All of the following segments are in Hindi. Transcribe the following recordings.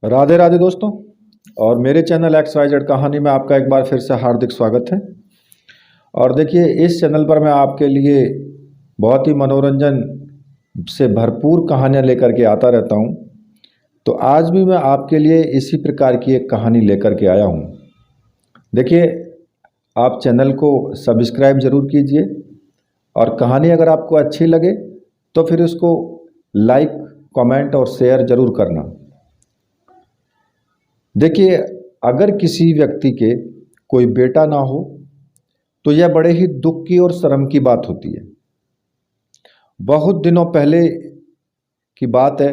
राधे राधे दोस्तों। और मेरे चैनल XYZ कहानी में आपका एक बार फिर से हार्दिक स्वागत है। और देखिए, इस चैनल पर मैं आपके लिए बहुत ही मनोरंजन से भरपूर कहानियाँ लेकर के आता रहता हूँ। तो आज भी मैं आपके लिए इसी प्रकार की एक कहानी लेकर के आया हूँ। देखिए, आप चैनल को सब्सक्राइब ज़रूर कीजिए और कहानी अगर आपको अच्छी लगे तो फिर उसको लाइक, कमेंट और शेयर ज़रूर करना। देखिए, अगर किसी व्यक्ति के कोई बेटा ना हो तो यह बड़े ही दुख की और शर्म की बात होती है। बहुत दिनों पहले की बात है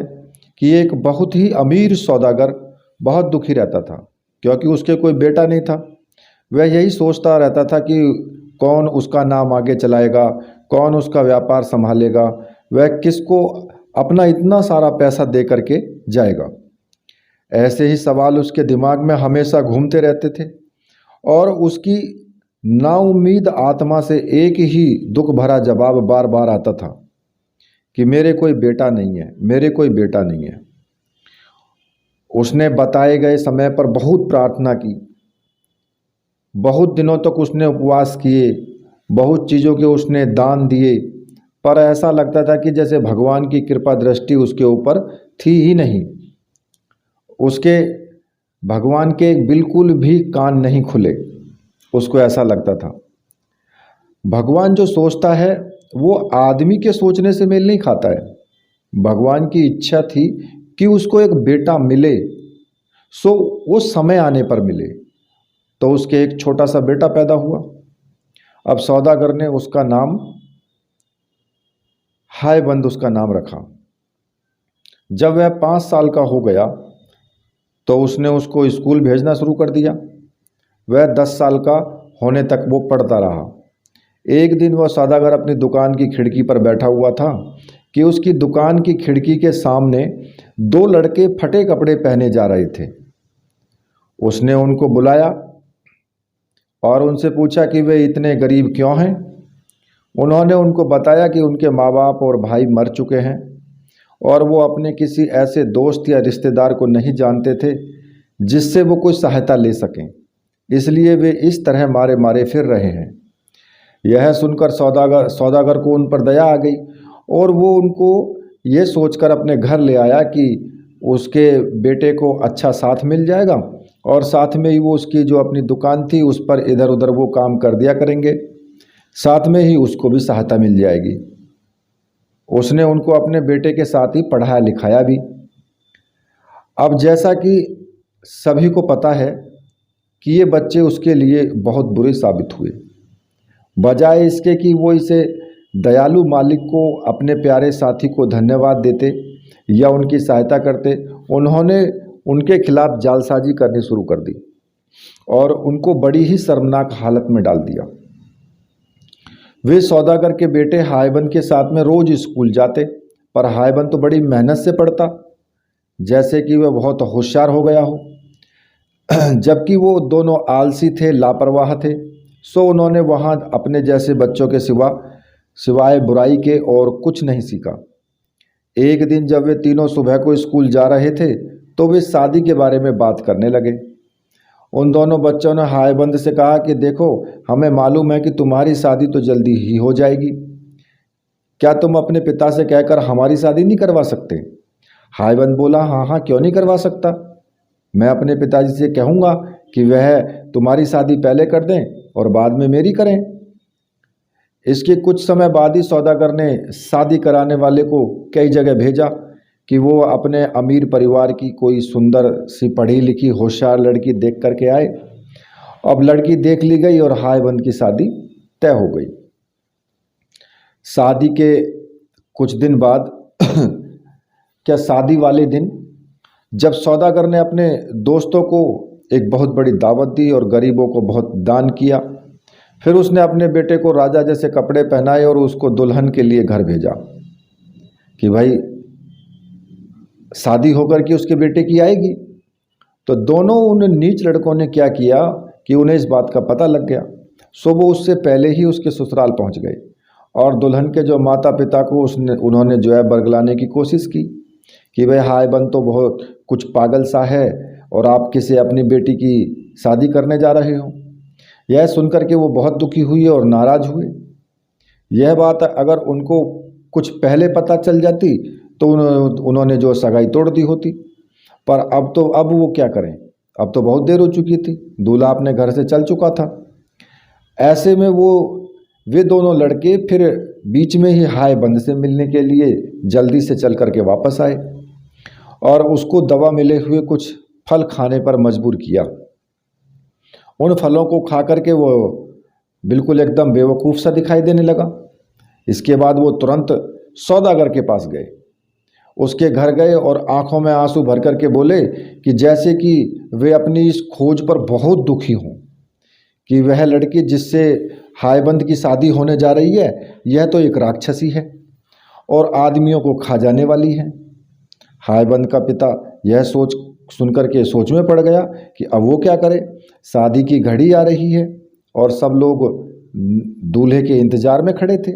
कि एक बहुत ही अमीर सौदागर बहुत दुखी रहता था, क्योंकि उसके कोई बेटा नहीं था। वह यही सोचता रहता था कि कौन उसका नाम आगे चलाएगा, कौन उसका व्यापार संभालेगा, वह किसको अपना इतना सारा पैसा दे करके जाएगा। ऐसे ही सवाल उसके दिमाग में हमेशा घूमते रहते थे और उसकी नाउम्मीद आत्मा से एक ही दुख भरा जवाब बार बार आता था कि मेरे कोई बेटा नहीं है, मेरे कोई बेटा नहीं है। उसने बताए गए समय पर बहुत प्रार्थना की, बहुत दिनों तक उसने उपवास किए, बहुत चीज़ों के उसने दान दिए, पर ऐसा लगता था कि जैसे भगवान की कृपा दृष्टि उसके ऊपर थी ही नहीं। उसके भगवान के बिल्कुल भी कान नहीं खुले। उसको ऐसा लगता था भगवान जो सोचता है वो आदमी के सोचने से मेल नहीं खाता है। भगवान की इच्छा थी कि उसको एक बेटा मिले, सो वो समय आने पर मिले। तो उसके एक छोटा सा बेटा पैदा हुआ। अब सौदागर ने उसका नाम हायबंद उसका नाम रखा। जब वह 5 साल का हो गया तो उसने उसको स्कूल भेजना शुरू कर दिया। वह 10 साल का होने तक वो पढ़ता रहा। एक दिन वह सौदागर अपनी दुकान की खिड़की पर बैठा हुआ था कि उसकी दुकान की खिड़की के सामने 2 लड़के फटे कपड़े पहने जा रहे थे। उसने उनको बुलाया और उनसे पूछा कि वे इतने गरीब क्यों हैं। उन्होंने उनको बताया कि उनके माँ बाप और भाई मर चुके हैं और वो अपने किसी ऐसे दोस्त या रिश्तेदार को नहीं जानते थे जिससे वो कोई सहायता ले सकें, इसलिए वे इस तरह मारे मारे फिर रहे हैं। यह सुनकर सौदागर को उन पर दया आ गई और वो उनको ये सोचकर अपने घर ले आया कि उसके बेटे को अच्छा साथ मिल जाएगा और साथ में ही वो उसकी जो अपनी दुकान थी उस पर इधर उधर वो काम कर दिया करेंगे, साथ में ही उसको भी सहायता मिल जाएगी। उसने उनको अपने बेटे के साथ ही पढ़ाया लिखाया भी। अब जैसा कि सभी को पता है कि ये बच्चे उसके लिए बहुत बुरे साबित हुए। बजाय इसके कि वो इसे दयालु मालिक को, अपने प्यारे साथी को धन्यवाद देते या उनकी सहायता करते, उन्होंने उनके खिलाफ जालसाजी करनी शुरू कर दी और उनको बड़ी ही शर्मनाक हालत में डाल दिया। वे सौदागर के बेटे हायबंद के साथ में रोज स्कूल जाते, पर हायबंद तो बड़ी मेहनत से पढ़ता, जैसे कि वह बहुत होशियार हो गया हो। जबकि वो दोनों आलसी थे, लापरवाह थे। सो उन्होंने वहाँ अपने जैसे बच्चों के सिवाय बुराई के और कुछ नहीं सीखा। एक दिन जब वे तीनों सुबह को स्कूल जा रहे थे तो वे शादी के बारे में बात करने लगे। उन दोनों बच्चों ने हायबंद से कहा कि देखो, हमें मालूम है कि तुम्हारी शादी तो जल्दी ही हो जाएगी, क्या तुम अपने पिता से कहकर हमारी शादी नहीं करवा सकते? हायबंद बोला, हाँ हाँ, क्यों नहीं करवा सकता। मैं अपने पिताजी से कहूँगा कि वह तुम्हारी शादी पहले कर दें और बाद में मेरी करें। इसके कुछ समय बाद ही सौदागर ने शादी कराने वाले को कई जगह भेजा कि वो अपने अमीर परिवार की कोई सुंदर सी पढ़ी लिखी होशियार लड़की देख करके आए। अब लड़की देख ली गई और हायबंद की शादी तय हो गई। शादी के कुछ दिन बाद क्या शादी वाले दिन जब सौदागर ने अपने दोस्तों को एक बहुत बड़ी दावत दी और गरीबों को बहुत दान किया, फिर उसने अपने बेटे को राजा जैसे कपड़े पहनाए और उसको दुल्हन के लिए घर भेजा कि भाई शादी होकर के उसके बेटे की आएगी। तो दोनों उन नीच लड़कों ने क्या किया कि उन्हें इस बात का पता लग गया। सो वो उससे पहले ही उसके ससुराल पहुंच गए और दुल्हन के जो माता पिता को उन्होंने जो है बरगलाने की कोशिश की कि भाई हाय बन तो बहुत कुछ पागल सा है और आप किसे अपनी बेटी की शादी करने जा रहे हो। यह सुनकर के वो बहुत दुखी हुई और नाराज हुए। यह बात अगर उनको कुछ पहले पता चल जाती तो उन्होंने जो सगाई तोड़ दी होती। पर अब वो क्या करें, अब तो बहुत देर हो चुकी थी, दूल्हा अपने घर से चल चुका था। ऐसे में वे दोनों लड़के फिर बीच में ही हाय बंद से मिलने के लिए जल्दी से चल करके वापस आए और उसको दवा मिले हुए कुछ फल खाने पर मजबूर किया। उन फलों को खा करके वो बिल्कुल एकदम बेवकूफ़ सा दिखाई देने लगा। इसके बाद वो तुरंत सौदागर के पास गए, उसके घर गए और आंखों में आंसू भर करके बोले कि जैसे कि वे अपनी इस खोज पर बहुत दुखी हों कि वह लड़की जिससे हायबंद की शादी होने जा रही है यह तो एक राक्षसी है और आदमियों को खा जाने वाली है। हायबंद का पिता यह सोच सुनकर के सोच में पड़ गया कि अब वो क्या करे। शादी की घड़ी आ रही है और सब लोग दूल्हे के इंतजार में खड़े थे।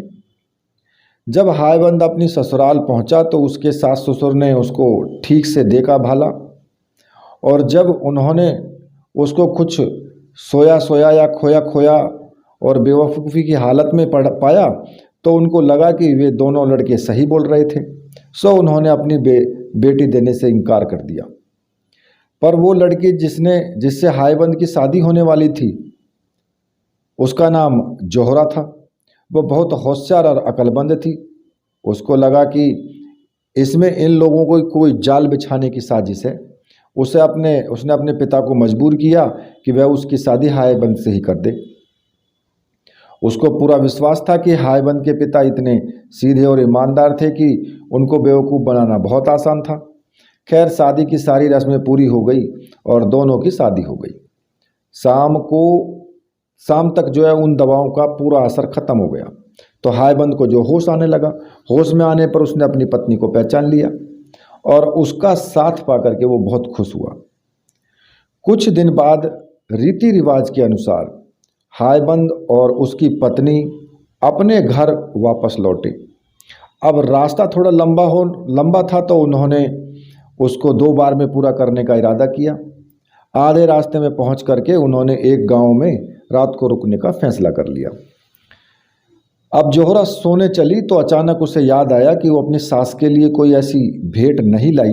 जब हायबंद अपनी ससुराल पहुंचा तो उसके सास ससुर ने उसको ठीक से देखा भाला और जब उन्होंने उसको कुछ सोया सोया या खोया खोया और बेवकूफ़ी की हालत में पाया तो उनको लगा कि वे दोनों लड़के सही बोल रहे थे। सो उन्होंने अपनी बेटी देने से इनकार कर दिया। पर वो लड़की जिससे हायबंद की शादी होने वाली थी उसका नाम जोहरा था। वो बहुत होशियार और अक्लमंद थी। उसको लगा कि इसमें इन लोगों को कोई जाल बिछाने की साजिश है। उसने अपने पिता को मजबूर किया कि वह उसकी शादी हायबंद से ही कर दे। उसको पूरा विश्वास था कि हायबंद के पिता इतने सीधे और ईमानदार थे कि उनको बेवकूफ़ बनाना बहुत आसान था। खैर शादी की सारी रस्में पूरी हो गई और दोनों की शादी हो गई। शाम तक जो है उन दवाओं का पूरा असर खत्म हो गया तो हायबंद को जो होश आने लगा, होश में आने पर उसने अपनी पत्नी को पहचान लिया और उसका साथ पाकर के वो बहुत खुश हुआ। कुछ दिन बाद रीति रिवाज के अनुसार हायबंद और उसकी पत्नी अपने घर वापस लौटे। अब रास्ता थोड़ा लंबा था तो उन्होंने उसको 2 बार में पूरा करने का इरादा किया। आधे रास्ते में पहुंच करके उन्होंने एक गांव में रात को रुकने का फैसला कर लिया। अब जोहरा सोने चली तो अचानक उसे याद आया कि वो अपनी सास के लिए कोई ऐसी भेंट नहीं लाई।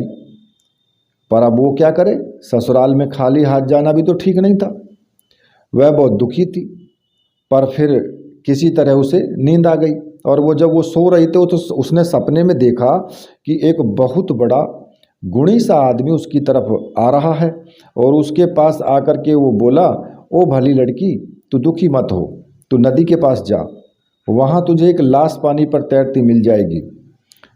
पर अब वो क्या करे, ससुराल में खाली हाथ जाना भी तो ठीक नहीं था। वह बहुत दुखी थी। पर फिर किसी तरह उसे नींद आ गई और जब वो सो रही थी तो उसने सपने में देखा कि एक बहुत बड़ा गुणी सा आदमी उसकी तरफ आ रहा है और उसके पास आकर के वो बोला, ओ भली लड़की, तू दुखी मत हो, तू नदी के पास जा, वहाँ तुझे एक लाश पानी पर तैरती मिल जाएगी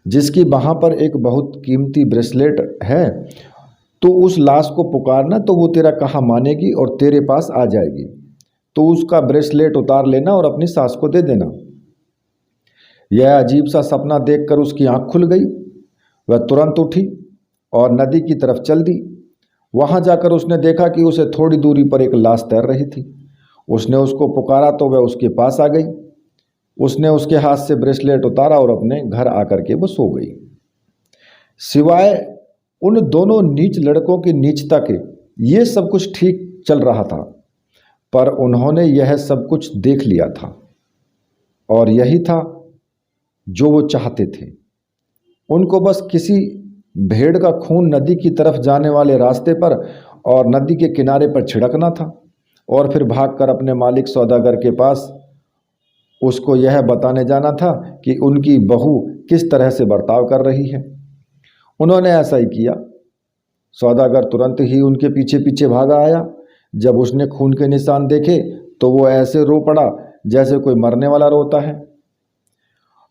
जिसकी वहाँ पर एक बहुत कीमती ब्रेसलेट है। तो उस लाश को पुकारना तो वो तेरा कहा मानेगी और तेरे पास आ जाएगी। तो उसका ब्रेसलेट उतार लेना और अपनी सास को दे देना। यह अजीब सा सपना देखकर उसकी आंख खुल गई। वह तुरंत उठी और नदी की तरफ चल दी। वहां जाकर उसने देखा कि उसे थोड़ी दूरी पर एक लाश तैर रही थी। उसने उसको पुकारा तो वह उसके पास आ गई। उसने उसके हाथ से ब्रेसलेट उतारा और अपने घर आकर के वो सो गई। सिवाय उन दोनों नीच लड़कों की नीचता के ये सब कुछ ठीक चल रहा था, पर उन्होंने यह सब कुछ देख लिया था और यही था जो वो चाहते थे। उनको बस किसी भेड़ का खून नदी की तरफ जाने वाले रास्ते पर और नदी के किनारे पर छिड़कना था और फिर भागकर अपने मालिक सौदागर के पास उसको यह बताने जाना था कि उनकी बहू किस तरह से बर्ताव कर रही है। उन्होंने ऐसा ही किया। सौदागर तुरंत ही उनके पीछे पीछे भागा आया। जब उसने खून के निशान देखे तो वो ऐसे रो पड़ा जैसे कोई मरने वाला रोता है।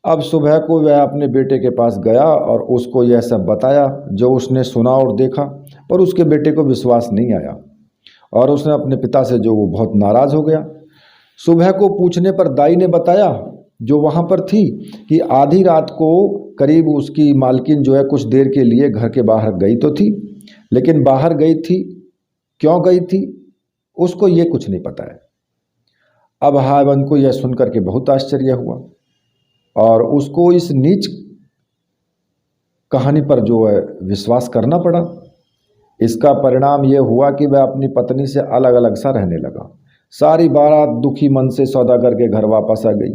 अब सुबह को वह अपने बेटे के पास गया और उसको यह सब बताया जो उसने सुना और देखा, पर उसके बेटे को विश्वास नहीं आया और उसने अपने पिता से जो वो बहुत नाराज़ हो गया। सुबह को पूछने पर दाई ने बताया जो वहाँ पर थी कि आधी रात को करीब उसकी मालकिन जो है कुछ देर के लिए घर के बाहर गई तो थी, लेकिन बाहर गई थी, क्यों गई थी उसको ये कुछ नहीं पता है। अब हायबंद को यह सुनकर के बहुत आश्चर्य हुआ और उसको इस नीच कहानी पर जो है विश्वास करना पड़ा। इसका परिणाम ये हुआ कि वह अपनी पत्नी से अलग अलग सा रहने लगा। सारी बारात दुखी मन से सौदागर के घर वापस आ गई।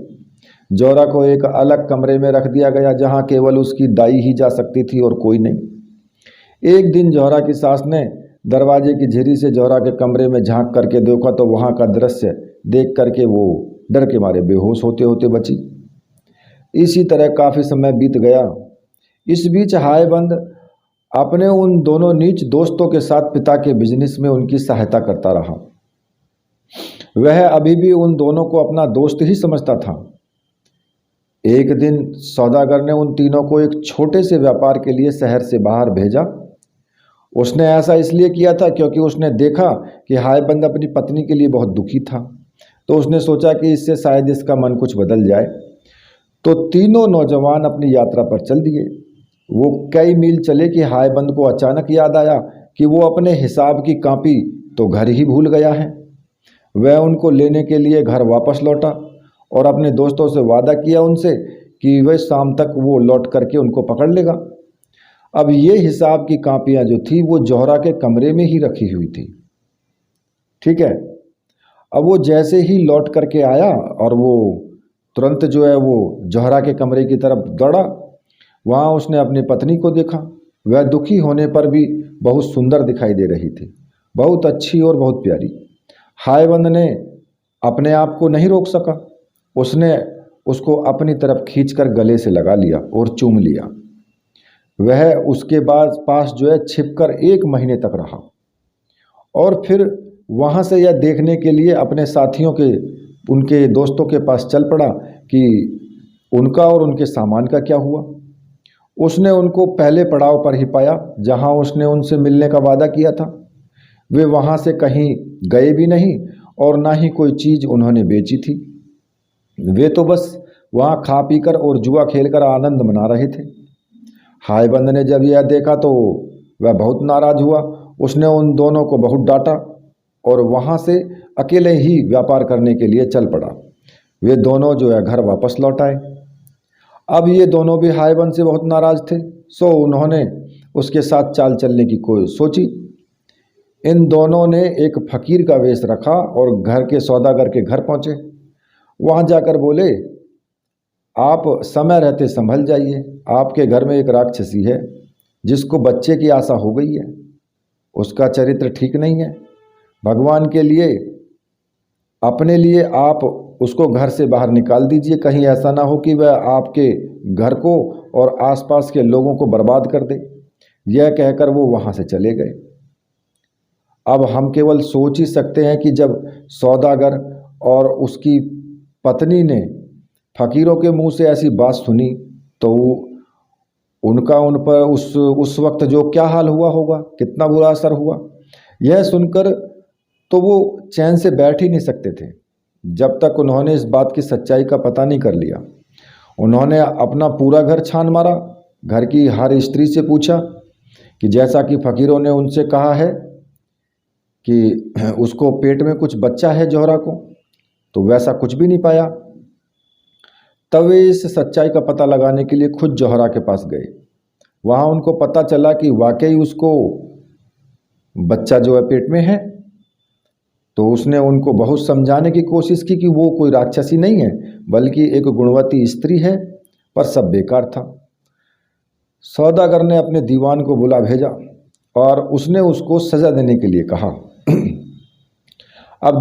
जौहरा को एक अलग कमरे में रख दिया गया जहां केवल उसकी दाई ही जा सकती थी और कोई नहीं। एक दिन जौहरा की सास ने दरवाजे की झिरी से जौहरा के कमरे में झांक करके देखा तो वहां का दृश्य देख करके वो डर के मारे बेहोश होते होते बची। इसी तरह काफी समय बीत गया। इस बीच हायबंद अपने उन दोनों नीच दोस्तों के साथ पिता के बिजनेस में उनकी सहायता करता रहा। वह अभी भी उन दोनों को अपना दोस्त ही समझता था। एक दिन सौदागर ने उन तीनों को एक छोटे से व्यापार के लिए शहर से बाहर भेजा। उसने ऐसा इसलिए किया था क्योंकि उसने देखा कि हायबंद अपनी पत्नी के लिए बहुत दुखी था, तो उसने सोचा कि इससे शायद इसका मन कुछ बदल जाए। तो तीनों नौजवान अपनी यात्रा पर चल दिए। वो कई मील चले कि हायबंद को अचानक याद आया कि वो अपने हिसाब की कॉपी तो घर ही भूल गया है। वह उनको लेने के लिए घर वापस लौटा और अपने दोस्तों से वादा किया उनसे कि वह शाम तक वो लौट करके उनको पकड़ लेगा। अब ये हिसाब की कापियां जो थी वो जौहरा के कमरे में ही रखी हुई थी। ठीक है। अब वो जैसे ही लौट करके आया और वो तुरंत जो है वो जौहरा के कमरे की तरफ दौड़ा। वहाँ उसने अपनी पत्नी को देखा। वह दुखी होने पर भी बहुत सुंदर दिखाई दे रही थी, बहुत अच्छी और बहुत प्यारी। हायबंद ने अपने आप को नहीं रोक सका। उसने उसको अपनी तरफ खींचकर गले से लगा लिया और चूम लिया। वह उसके बाद पास जो है छिपकर 1 महीने तक रहा और फिर वहाँ से यह देखने के लिए अपने साथियों के उनके दोस्तों के पास चल पड़ा कि उनका और उनके सामान का क्या हुआ। उसने उनको पहले पड़ाव पर ही पाया जहाँ उसने उनसे मिलने का वादा किया था। वे वहाँ से कहीं गए भी नहीं और ना ही कोई चीज़ उन्होंने बेची थी। वे तो बस वहाँ खा पीकर और जुआ खेलकर आनंद मना रहे थे। हायबंद ने जब यह देखा तो वह बहुत नाराज हुआ। उसने उन दोनों को बहुत डांटा और वहाँ से अकेले ही व्यापार करने के लिए चल पड़ा। वे दोनों जो है घर वापस लौट आए। अब ये दोनों भी हायबंद से बहुत नाराज थे, सो उन्होंने उसके साथ चाल चलने की कोई सोची। इन दोनों ने एक फकीर का वेश रखा और घर के सौदागर के घर पहुँचे। वहाँ जाकर बोले, आप समय रहते संभल जाइए, आपके घर में एक राक्षसी है जिसको बच्चे की आशा हो गई है। उसका चरित्र ठीक नहीं है। भगवान के लिए अपने लिए आप उसको घर से बाहर निकाल दीजिए, कहीं ऐसा ना हो कि वह आपके घर को और आसपास के लोगों को बर्बाद कर दे। यह कहकर वो वहाँ से चले गए। अब हम केवल सोच ही सकते हैं कि जब सौदागर और उसकी पत्नी ने फकीरों के मुंह से ऐसी बात सुनी तो उनका उन पर उस वक्त जो क्या हाल हुआ होगा, कितना बुरा असर हुआ। यह सुनकर तो वो चैन से बैठ ही नहीं सकते थे जब तक उन्होंने इस बात की सच्चाई का पता नहीं कर लिया। उन्होंने अपना पूरा घर छान मारा, घर की हर स्त्री से पूछा कि जैसा कि फकीरों ने उनसे कहा है कि उसको पेट में कुछ बच्चा है जौहरा को, तो वैसा कुछ भी नहीं पाया। तब वे इस सच्चाई का पता लगाने के लिए खुद जौहरा के पास गए। वहाँ उनको पता चला कि वाकई उसको बच्चा जो है पेट में है। तो उसने उनको बहुत समझाने की कोशिश की कि वो कोई राक्षसी नहीं है बल्कि एक गुणवती स्त्री है, पर सब बेकार था। सौदागर ने अपने दीवान को बुला भेजा और उसने उसको सजा देने के लिए कहा। अब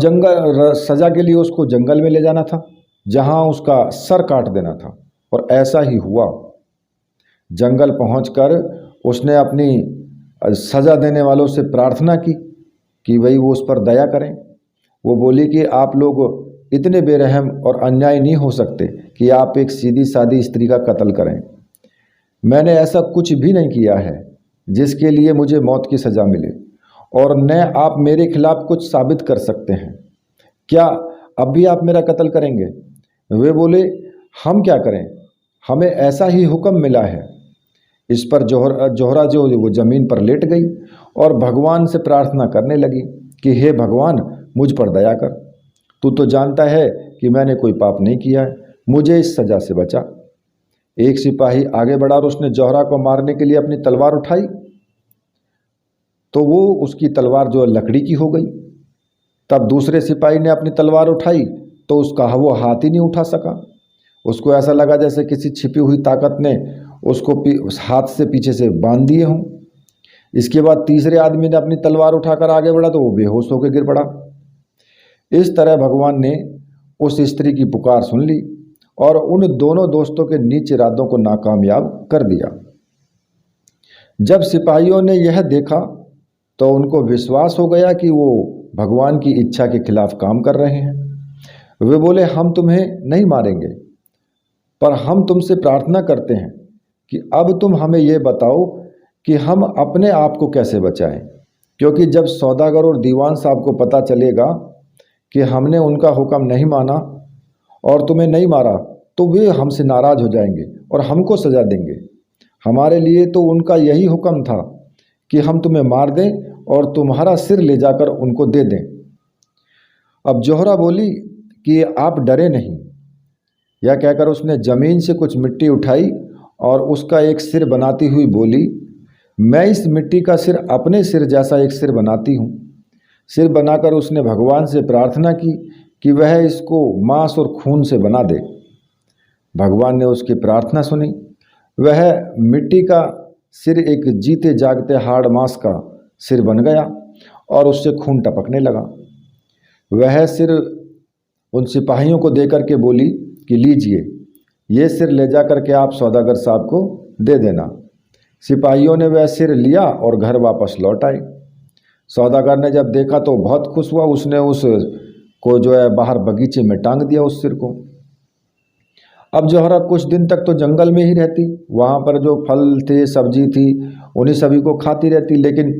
सजा के लिए उसको जंगल में ले जाना था जहां उसका सर काट देना था, और ऐसा ही हुआ। जंगल पहुंचकर उसने अपनी सजा देने वालों से प्रार्थना की कि वही वो उस पर दया करें। वो बोली कि आप लोग इतने बेरहम और अन्याय नहीं हो सकते कि आप एक सीधी सादी स्त्री का कत्ल करें। मैंने ऐसा कुछ भी नहीं किया है जिसके लिए मुझे मौत की सज़ा मिले, और न आप मेरे खिलाफ कुछ साबित कर सकते हैं। क्या अब भी आप मेरा कत्ल करेंगे? वे बोले, हम क्या करें, हमें ऐसा ही हुक्म मिला है। इस पर जौहरा जो वो ज़मीन पर लेट गई और भगवान से प्रार्थना करने लगी कि हे भगवान, मुझ पर दया कर। तू तो जानता है कि मैंने कोई पाप नहीं किया है, मुझे इस सज़ा से बचा। एक सिपाही आगे बढ़ा और उसने जौहरा को मारने के लिए अपनी तलवार उठाई, तो वो उसकी तलवार जो लकड़ी की हो गई। तब दूसरे सिपाही ने अपनी तलवार उठाई तो उसका वो हाथ ही नहीं उठा सका। उसको ऐसा लगा जैसे किसी छिपी हुई ताकत ने उसको हाथ से पीछे से बांध दिए हों। इसके बाद तीसरे आदमी ने अपनी तलवार उठाकर आगे बढ़ा तो वो बेहोश होकर गिर पड़ा। इस तरह भगवान ने उस स्त्री की पुकार सुन ली और उन दोनों दोस्तों के नीच इरादों को नाकामयाब कर दिया। जब सिपाहियों ने यह देखा तो उनको विश्वास हो गया कि वो भगवान की इच्छा के खिलाफ काम कर रहे हैं। वे बोले, हम तुम्हें नहीं मारेंगे, पर हम तुमसे प्रार्थना करते हैं कि अब तुम हमें ये बताओ कि हम अपने आप को कैसे बचाएं, क्योंकि जब सौदागर और दीवान साहब को पता चलेगा कि हमने उनका हुक्म नहीं माना और तुम्हें नहीं मारा तो वे हमसे नाराज हो जाएंगे और हमको सजा देंगे। हमारे लिए तो उनका यही हुक्म था कि हम तुम्हें मार दें और तुम्हारा सिर ले जाकर उनको दे दें। अब जोहरा बोली कि आप डरे नहीं। यह कहकर उसने जमीन से कुछ मिट्टी उठाई और उसका एक सिर बनाती हुई बोली, मैं इस मिट्टी का सिर अपने सिर जैसा एक सिर बनाती हूँ। सिर बनाकर उसने भगवान से प्रार्थना की कि वह इसको मांस और खून से बना दे। भगवान ने उसकी प्रार्थना सुनी। वह मिट्टी का सिर एक जीते जागते हाड़ मांस का सिर बन गया और उससे खून टपकने लगा। वह सिर उन सिपाहियों को देकर के बोली कि लीजिए, ये सिर ले जा करके आप सौदागर साहब को दे देना। सिपाहियों ने वह सिर लिया और घर वापस लौट आए। सौदागर ने जब देखा तो बहुत खुश हुआ। उसने उस को जो है बाहर बगीचे में टांग दिया उस सिर को। अब जोहरा कुछ दिन तक तो जंगल में ही रहती, वहाँ पर जो फल थे सब्जी थी उन्हीं सभी को खाती रहती। लेकिन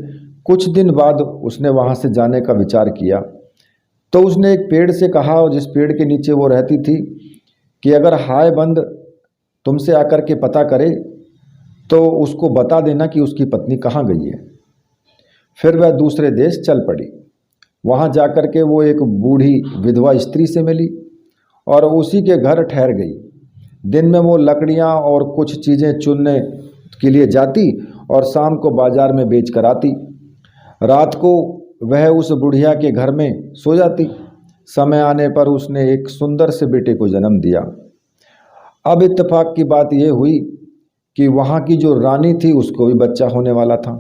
कुछ दिन बाद उसने वहाँ से जाने का विचार किया तो उसने एक पेड़ से कहा, और जिस पेड़ के नीचे वो रहती थी, कि अगर हाय बंद तुमसे आकर के पता करे तो उसको बता देना कि उसकी पत्नी कहाँ गई है। फिर वह दूसरे देश चल पड़ी। वहाँ जाकर के वो एक बूढ़ी विधवा स्त्री से मिली और उसी के घर ठहर गई। दिन में वो लकड़ियाँ और कुछ चीज़ें चुनने के लिए जाती और शाम को बाजार में बेच कर आती। रात को वह उस बुढ़िया के घर में सो जाती। समय आने पर उसने एक सुंदर से बेटे को जन्म दिया। अब इत्तेफाक की बात यह हुई कि वहाँ की जो रानी थी उसको भी बच्चा होने वाला था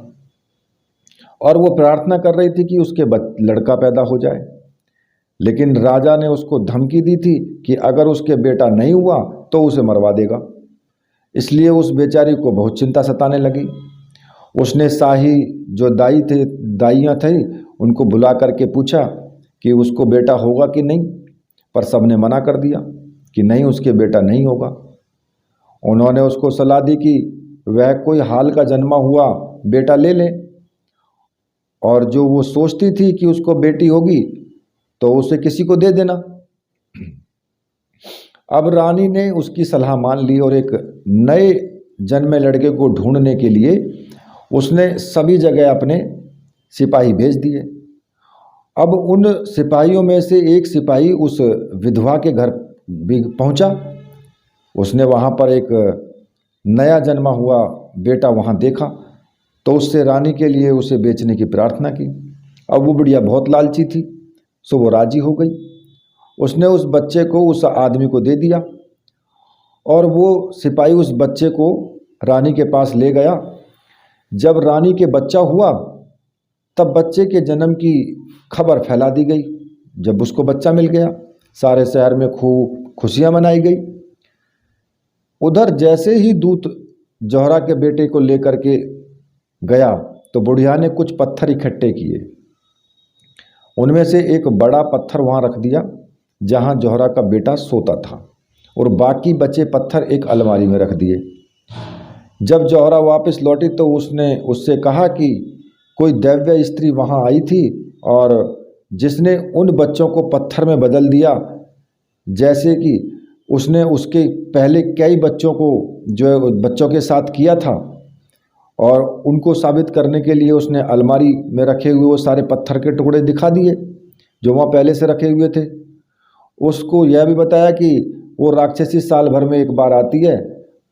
और वो प्रार्थना कर रही थी कि उसके लड़का पैदा हो जाए। लेकिन राजा ने उसको धमकी दी थी कि अगर उसके बेटा नहीं हुआ तो उसे मरवा देगा। इसलिए उस बेचारी को बहुत चिंता सताने लगी। उसने शाही जो दाइयाँ थे उनको बुला करके पूछा कि उसको बेटा होगा कि नहीं, पर सबने मना कर दिया कि नहीं, उसके बेटा नहीं होगा। उन्होंने उसको सलाह दी कि वह कोई हाल का जन्मा हुआ बेटा ले ले, और जो वो सोचती थी कि उसको बेटी होगी तो उसे किसी को दे देना। अब रानी ने उसकी सलाह मान ली और एक नए जन्मे लड़के को ढूंढने के लिए उसने सभी जगह अपने सिपाही भेज दिए। अब उन सिपाहियों में से एक सिपाही उस विधवा के घर भी पहुंचा। उसने वहां पर एक नया जन्मा हुआ बेटा वहां देखा तो उससे रानी के लिए उसे बेचने की प्रार्थना की। अब वो बुढ़िया बहुत लालची थी, सो वो राजी हो गई। उसने उस बच्चे को उस आदमी को दे दिया और वो सिपाही उस बच्चे को रानी के पास ले गया। जब रानी के बच्चा हुआ तब बच्चे के जन्म की खबर फैला दी गई। जब उसको बच्चा मिल गया सारे शहर में खूब खुशियां मनाई गई। उधर जैसे ही दूत जोहरा के बेटे को लेकर के गया तो बुढ़िया ने कुछ पत्थर इकट्ठे किए। उनमें से एक बड़ा पत्थर वहाँ रख दिया जहाँ जोहरा का बेटा सोता था और बाकी बचे पत्थर एक अलमारी में रख दिए। जब जोहरा वापस लौटी तो उसने उससे कहा कि कोई दैव्य स्त्री वहाँ आई थी और जिसने उन बच्चों को पत्थर में बदल दिया, जैसे कि उसने उसके पहले कई बच्चों को जो है बच्चों के साथ किया था। और उनको साबित करने के लिए उसने अलमारी में रखे हुए वो सारे पत्थर के टुकड़े दिखा दिए जो वहाँ पहले से रखे हुए थे। उसको यह भी बताया कि वो राक्षसी साल भर में एक बार आती है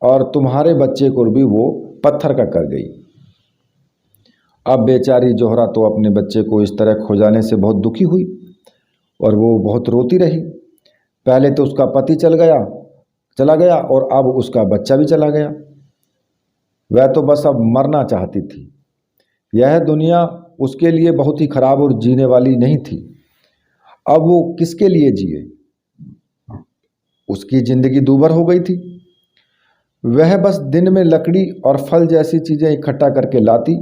और तुम्हारे बच्चे को भी वो पत्थर का कर गई। अब बेचारी जोहरा तो अपने बच्चे को इस तरह खो जाने से बहुत दुखी हुई और वो बहुत रोती रही। पहले तो उसका पति चला गया और अब उसका बच्चा भी चला गया। वह तो बस अब मरना चाहती थी। यह दुनिया उसके लिए बहुत ही खराब और जीने वाली नहीं थी। अब वो किसके लिए जिए? उसकी जिंदगी दूभर हो गई थी। वह बस दिन में लकड़ी और फल जैसी चीजें इकट्ठा करके लाती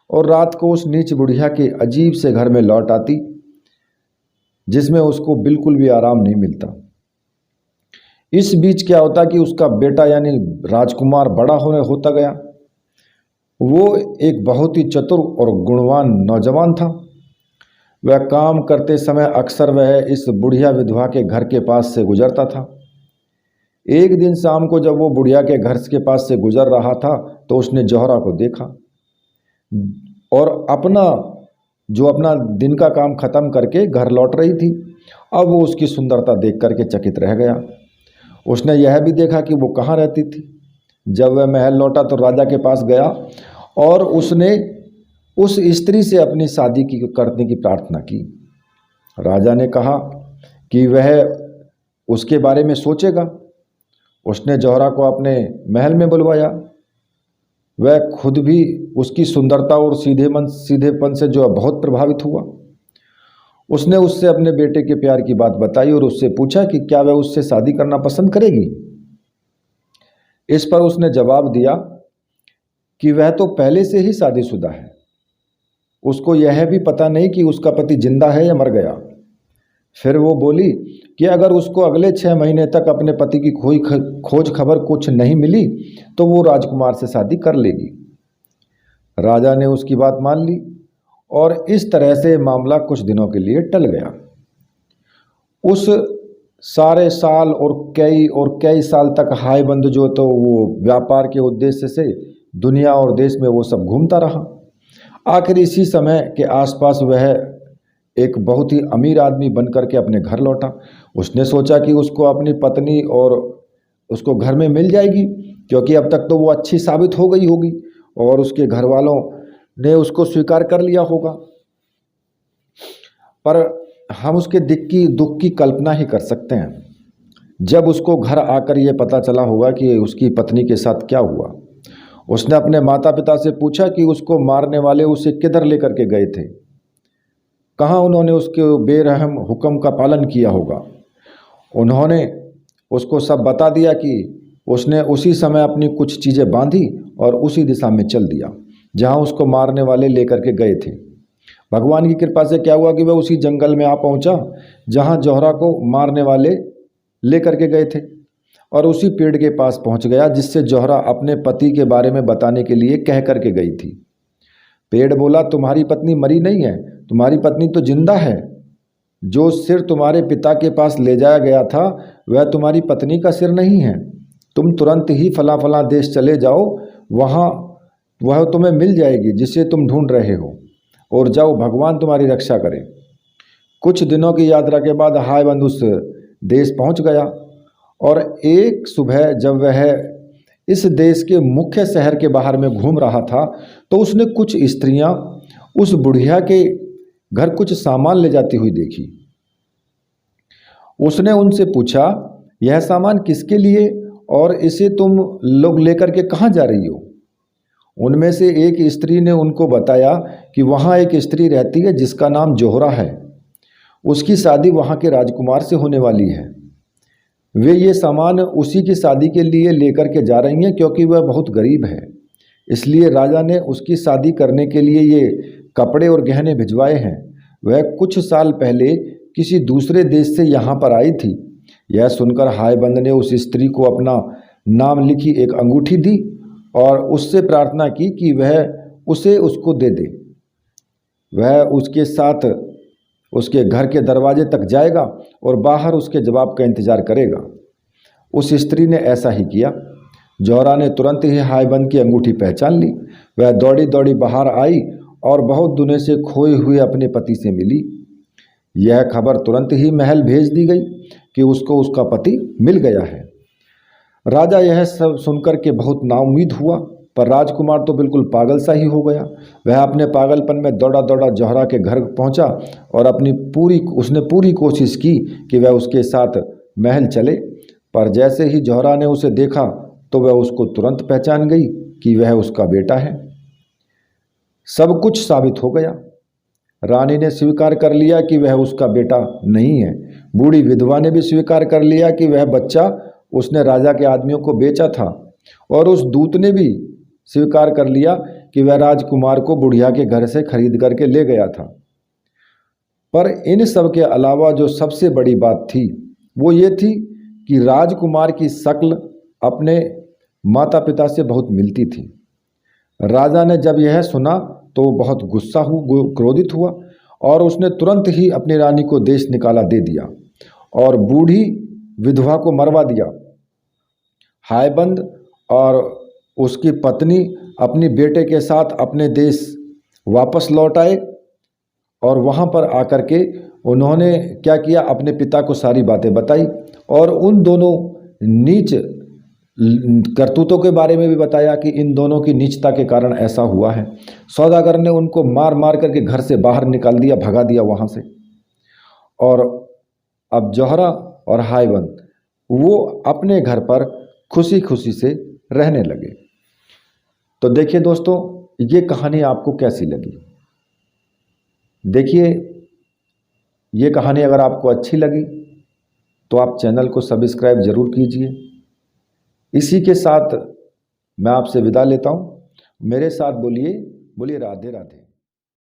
और रात को उस नीच बुढ़िया के अजीब से घर में लौट आती, जिसमें उसको बिल्कुल भी आराम नहीं मिलता। इस बीच क्या होता कि उसका बेटा यानी राजकुमार बड़ा होता गया। वो एक बहुत ही चतुर और गुणवान नौजवान था। वह काम करते समय अक्सर वह इस बुढ़िया विधवा के घर के पास से गुजरता था। एक दिन शाम को जब वो बुढ़िया के घर के पास से गुजर रहा था तो उसने जोहरा को देखा और अपना दिन का काम खत्म करके घर लौट रही थी। अब वो उसकी सुंदरता देख करके चकित रह गया। उसने यह भी देखा कि वो कहाँ रहती थी। जब वह महल लौटा तो राजा के पास गया और उसने उस स्त्री से अपनी शादी करने की प्रार्थना की। राजा ने कहा कि वह उसके बारे में सोचेगा। उसने जोहरा को अपने महल में बुलवाया। वह खुद भी उसकी सुंदरता और सीधेपन से जो बहुत प्रभावित हुआ। उसने उससे अपने बेटे के प्यार की बात बताई और उससे पूछा कि क्या वह उससे शादी करना पसंद करेगी। इस पर उसने जवाब दिया कि वह तो पहले से ही शादीशुदा है। उसको यह भी पता नहीं कि उसका पति जिंदा है या मर गया। फिर वो बोली कि अगर उसको अगले 6 महीने तक अपने पति की कोई खोज खबर कुछ नहीं मिली तो वो राजकुमार से शादी कर लेगी। राजा ने उसकी बात मान ली और इस तरह से मामला कुछ दिनों के लिए टल गया। उस सारे साल और कई साल तक हाय बंद जो तो वो व्यापार के उद्देश्य से दुनिया और देश में वो सब घूमता रहा। आखिर इसी समय के आसपास वह एक बहुत ही अमीर आदमी बन करके अपने घर लौटा। उसने सोचा कि उसको अपनी पत्नी और उसको घर में मिल जाएगी, क्योंकि अब तक तो वो अच्छी साबित हो गई होगी और उसके घर वालों ने उसको स्वीकार कर लिया होगा। पर हम उसके दुख की कल्पना ही कर सकते हैं जब उसको घर आकर ये पता चला होगा कि उसकी पत्नी के साथ क्या हुआ। उसने अपने माता पिता से पूछा कि उसको मारने वाले उसे किधर लेकर के गए थे, कहाँ उन्होंने उसके बेरहम हुक्म का पालन किया होगा। उन्होंने उसको सब बता दिया कि उसने उसी समय अपनी कुछ चीज़ें बांधी और उसी दिशा में चल दिया जहाँ उसको मारने वाले लेकर के गए थे। भगवान की कृपा से क्या हुआ कि वह उसी जंगल में आ पहुँचा जहाँ जोहरा को मारने वाले लेकर के गए थे और उसी पेड़ के पास पहुँच गया जिससे जोहरा अपने पति के बारे में बताने के लिए कह करके गई थी। पेड़ बोला, तुम्हारी पत्नी मरी नहीं है, तुम्हारी पत्नी तो जिंदा है। जो सिर तुम्हारे पिता के पास ले जाया गया था वह तुम्हारी पत्नी का सिर नहीं है। तुम तुरंत ही फला फला देश चले जाओ, वहाँ वह तुम्हें मिल जाएगी जिसे तुम ढूंढ रहे हो, और जाओ, भगवान तुम्हारी रक्षा करे। कुछ दिनों की यात्रा के बाद हायबंद उस देश पहुँच गया और एक सुबह जब वह इस देश के मुख्य शहर के बाहर में घूम रहा था तो उसने कुछ स्त्रियां उस बुढ़िया के घर कुछ सामान ले जाती हुई देखी। उसने उनसे पूछा, यह सामान किसके लिए और इसे तुम लोग लेकर के कहाँ जा रही हो? उनमें से एक स्त्री ने उनको बताया कि वहाँ एक स्त्री रहती है जिसका नाम जोहरा है। उसकी शादी वहाँ के राजकुमार से होने वाली है। वे ये सामान उसी की शादी के लिए लेकर के जा रही हैं क्योंकि वह बहुत गरीब है। इसलिए राजा ने उसकी शादी करने के लिए ये कपड़े और गहने भिजवाए हैं। वह कुछ साल पहले किसी दूसरे देश से यहाँ पर आई थी। यह सुनकर हायबंद ने उस स्त्री को अपना नाम लिखी एक अंगूठी दी और उससे प्रार्थना की कि वह उसे उसको दे दे। वह उसके साथ उसके घर के दरवाजे तक जाएगा और बाहर उसके जवाब का इंतजार करेगा। उस स्त्री ने ऐसा ही किया। जोहरा ने तुरंत ही हायबंद की अंगूठी पहचान ली। वह दौड़ी दौड़ी बाहर आई और बहुत दिनों से खोए हुए अपने पति से मिली। यह खबर तुरंत ही महल भेज दी गई कि उसको उसका पति मिल गया है। राजा यह सब सुनकर के बहुत नाउम्मीद हुआ, पर राजकुमार तो बिल्कुल पागल सा ही हो गया। वह अपने पागलपन में दौड़ा दौड़ा ज़ोहरा के घर पहुंचा और उसने पूरी कोशिश की कि वह उसके साथ महल चले, पर जैसे ही ज़ोहरा ने उसे देखा तो वह उसको तुरंत पहचान गई कि वह उसका बेटा है। सब कुछ साबित हो गया। रानी ने स्वीकार कर लिया कि वह उसका बेटा नहीं है। बूढ़ी विधवा ने भी स्वीकार कर लिया कि वह बच्चा उसने राजा के आदमियों को बेचा था, और उस दूत ने भी स्वीकार कर लिया कि वह राजकुमार को बुढ़िया के घर से खरीद करके ले गया था। पर इन सब के अलावा जो सबसे बड़ी बात थी वो ये थी कि राजकुमार की शक्ल अपने माता पिता से बहुत मिलती थी। राजा ने जब यह सुना तो बहुत क्रोधित हुआ और उसने तुरंत ही अपनी रानी को देश निकाला दे दिया और बूढ़ी विधवा को मरवा दिया। हायबंद और उसकी पत्नी अपनी बेटे के साथ अपने देश वापस लौट आए और वहाँ पर आकर के उन्होंने क्या किया, अपने पिता को सारी बातें बताई और उन दोनों नीच करतूतों के बारे में भी बताया कि इन दोनों की नीचता के कारण ऐसा हुआ है। सौदागर ने उनको मार मार करके घर से बाहर निकाल दिया, भगा दिया वहाँ से। और अब ज़ोहरा और हायबंद वो अपने घर पर खुशी खुशी से रहने लगे। तो देखिए दोस्तों, ये कहानी आपको कैसी लगी? देखिए, ये कहानी अगर आपको अच्छी लगी तो आप चैनल को सब्सक्राइब ज़रूर कीजिए। इसी के साथ मैं आपसे विदा लेता हूँ। मेरे साथ बोलिए राधे राधे।